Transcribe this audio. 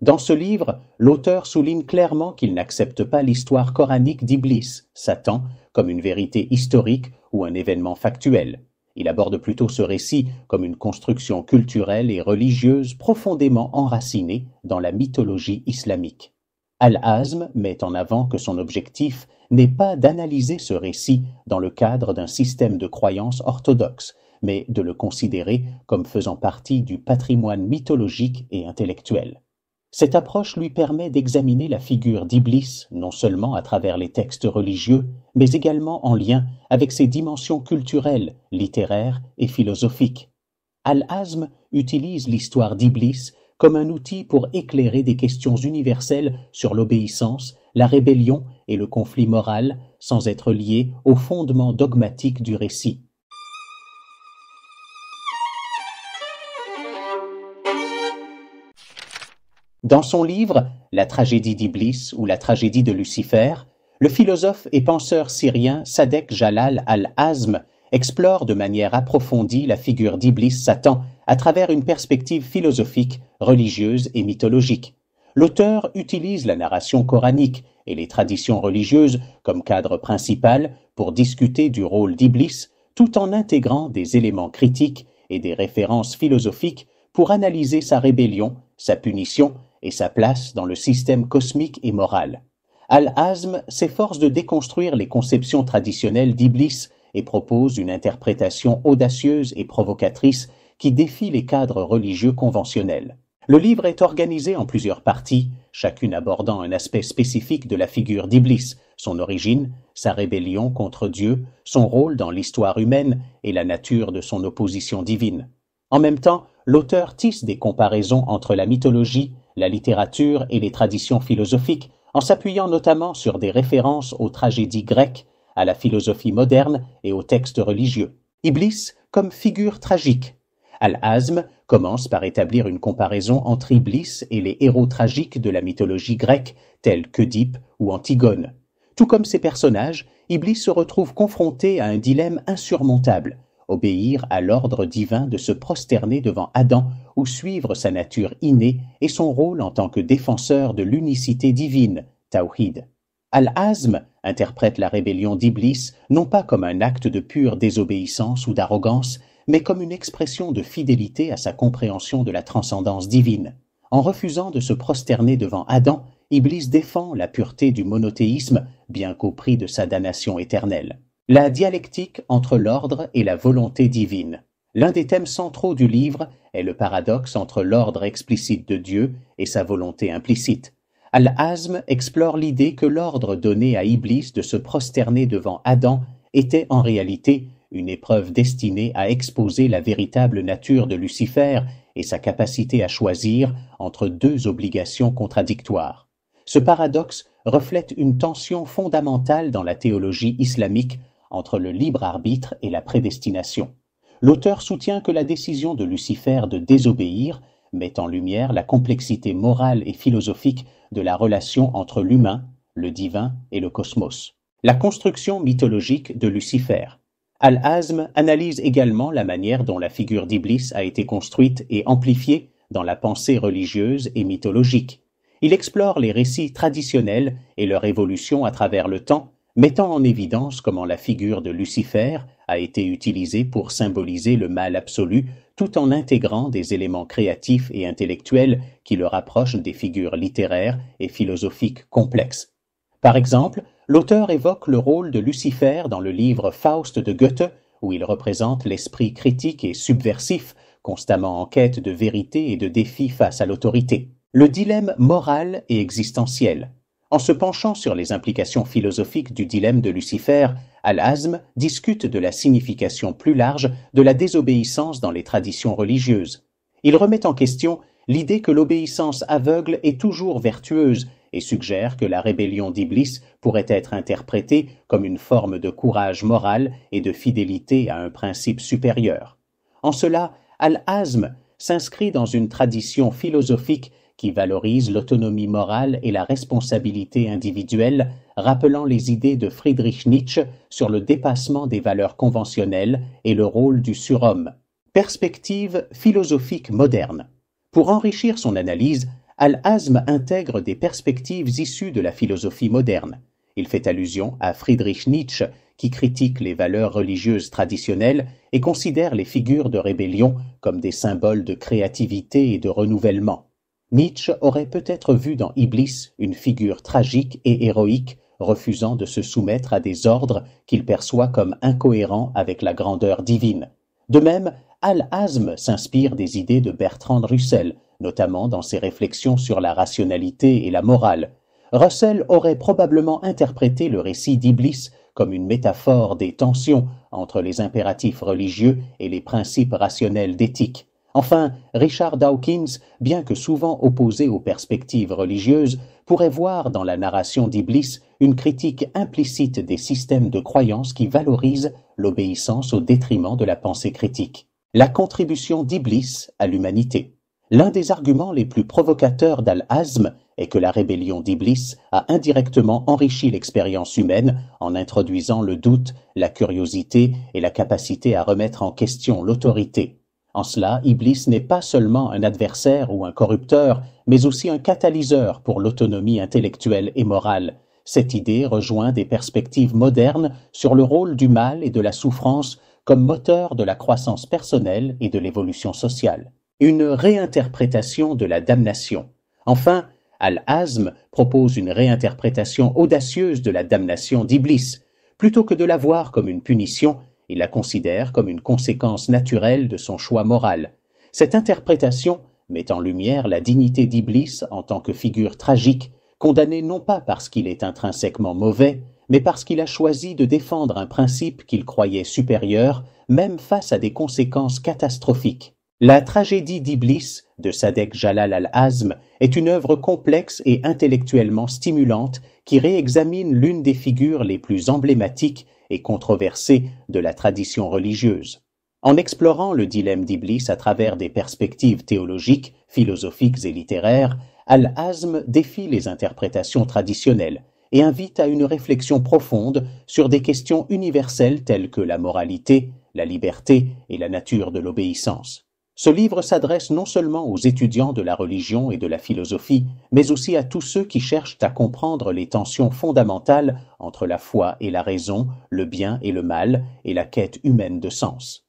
Dans ce livre, l'auteur souligne clairement qu'il n'accepte pas l'histoire coranique d'Iblis, Satan, comme une vérité historique ou un événement factuel. Il aborde plutôt ce récit comme une construction culturelle et religieuse profondément enracinée dans la mythologie islamique. Al-Hazm met en avant que son objectif n'est pas d'analyser ce récit dans le cadre d'un système de croyances orthodoxe, mais de le considérer comme faisant partie du patrimoine mythologique et intellectuel. Cette approche lui permet d'examiner la figure d'Iblis non seulement à travers les textes religieux, mais également en lien avec ses dimensions culturelles, littéraires et philosophiques. Al-Hazm utilise l'histoire d'Iblis comme un outil pour éclairer des questions universelles sur l'obéissance, la rébellion et le conflit moral, sans être lié aux fondements dogmatiques du récit. Dans son livre « La tragédie d'Iblis » ou « La tragédie de Lucifer », le philosophe et penseur syrien Sadek Jalal al-Hazm explore de manière approfondie la figure d'Iblis Satan à travers une perspective philosophique, religieuse et mythologique. L'auteur utilise la narration coranique et les traditions religieuses comme cadre principal pour discuter du rôle d'Iblis, tout en intégrant des éléments critiques et des références philosophiques pour analyser sa rébellion, sa punition et sa place dans le système cosmique et moral. Al-Hazm s'efforce de déconstruire les conceptions traditionnelles d'Iblis et propose une interprétation audacieuse et provocatrice qui défie les cadres religieux conventionnels. Le livre est organisé en plusieurs parties, chacune abordant un aspect spécifique de la figure d'Iblis, son origine, sa rébellion contre Dieu, son rôle dans l'histoire humaine et la nature de son opposition divine. En même temps, l'auteur tisse des comparaisons entre la mythologie, la littérature et les traditions philosophiques, en s'appuyant notamment sur des références aux tragédies grecques, à la philosophie moderne et aux textes religieux. Iblis comme figure tragique. Al-Hazm commence par établir une comparaison entre Iblis et les héros tragiques de la mythologie grecque, tels qu'Œdipe ou Antigone. Tout comme ces personnages, Iblis se retrouve confronté à un dilemme insurmontable: obéir à l'ordre divin de se prosterner devant Adam ou suivre sa nature innée et son rôle en tant que défenseur de l'unicité divine, Tawhid. Al-Hazm interprète la rébellion d'Iblis non pas comme un acte de pure désobéissance ou d'arrogance, mais comme une expression de fidélité à sa compréhension de la transcendance divine. En refusant de se prosterner devant Adam, Iblis défend la pureté du monothéisme, bien qu'au prix de sa damnation éternelle. La dialectique entre l'ordre et la volonté divine. L'un des thèmes centraux du livre est le paradoxe entre l'ordre explicite de Dieu et sa volonté implicite. Al-Hazm explore l'idée que l'ordre donné à Iblis de se prosterner devant Adam était en réalité une épreuve destinée à exposer la véritable nature de Lucifer et sa capacité à choisir entre deux obligations contradictoires. Ce paradoxe reflète une tension fondamentale dans la théologie islamique entre le libre arbitre et la prédestination. L'auteur soutient que la décision de Lucifer de désobéir met en lumière la complexité morale et philosophique de la relation entre l'humain, le divin et le cosmos. La construction mythologique de Lucifer. Al-Hazm analyse également la manière dont la figure d'Iblis a été construite et amplifiée dans la pensée religieuse et mythologique. Il explore les récits traditionnels et leur évolution à travers le temps, mettant en évidence comment la figure de Lucifer a été utilisée pour symboliser le mal absolu, tout en intégrant des éléments créatifs et intellectuels qui le rapprochent des figures littéraires et philosophiques complexes. Par exemple, l'auteur évoque le rôle de Lucifer dans le livre Faust de Goethe, où il représente l'esprit critique et subversif, constamment en quête de vérité et de défi face à l'autorité. Le dilemme moral et existentiel. En se penchant sur les implications philosophiques du dilemme de Lucifer, Al-Hazm discute de la signification plus large de la désobéissance dans les traditions religieuses. Il remet en question l'idée que l'obéissance aveugle est toujours vertueuse et suggère que la rébellion d'Iblis pourrait être interprétée comme une forme de courage moral et de fidélité à un principe supérieur. En cela, Al-Hazm s'inscrit dans une tradition philosophique qui valorise l'autonomie morale et la responsabilité individuelle, rappelant les idées de Friedrich Nietzsche sur le dépassement des valeurs conventionnelles et le rôle du surhomme. Perspective philosophique moderne. Pour enrichir son analyse, Al-Hazm intègre des perspectives issues de la philosophie moderne. Il fait allusion à Friedrich Nietzsche, qui critique les valeurs religieuses traditionnelles et considère les figures de rébellion comme des symboles de créativité et de renouvellement. Nietzsche aurait peut-être vu dans Iblis une figure tragique et héroïque refusant de se soumettre à des ordres qu'il perçoit comme incohérents avec la grandeur divine. De même, Al-Hazm s'inspire des idées de Bertrand Russell, notamment dans ses réflexions sur la rationalité et la morale. Russell aurait probablement interprété le récit d'Iblis comme une métaphore des tensions entre les impératifs religieux et les principes rationnels d'éthique. Enfin, Richard Dawkins, bien que souvent opposé aux perspectives religieuses, pourrait voir dans la narration d'Iblis une critique implicite des systèmes de croyance qui valorisent l'obéissance au détriment de la pensée critique. La contribution d'Iblis à l'humanité. L'un des arguments les plus provocateurs d'Al-Hazm est que la rébellion d'Iblis a indirectement enrichi l'expérience humaine en introduisant le doute, la curiosité et la capacité à remettre en question l'autorité. En cela, Iblis n'est pas seulement un adversaire ou un corrupteur, mais aussi un catalyseur pour l'autonomie intellectuelle et morale. Cette idée rejoint des perspectives modernes sur le rôle du mal et de la souffrance comme moteur de la croissance personnelle et de l'évolution sociale. Une réinterprétation de la damnation. Enfin, Al-Hazm propose une réinterprétation audacieuse de la damnation d'Iblis. Plutôt que de la voir comme une punition, il la considère comme une conséquence naturelle de son choix moral. Cette interprétation met en lumière la dignité d'Iblis en tant que figure tragique, condamné non pas parce qu'il est intrinsèquement mauvais, mais parce qu'il a choisi de défendre un principe qu'il croyait supérieur, même face à des conséquences catastrophiques. La tragédie d'Iblis, de Sadek Jalal al-Hazm, est une œuvre complexe et intellectuellement stimulante qui réexamine l'une des figures les plus emblématiques et controversées de la tradition religieuse. En explorant le dilemme d'Iblis à travers des perspectives théologiques, philosophiques et littéraires, Al-Hazm défie les interprétations traditionnelles et invite à une réflexion profonde sur des questions universelles telles que la moralité, la liberté et la nature de l'obéissance. Ce livre s'adresse non seulement aux étudiants de la religion et de la philosophie, mais aussi à tous ceux qui cherchent à comprendre les tensions fondamentales entre la foi et la raison, le bien et le mal, et la quête humaine de sens.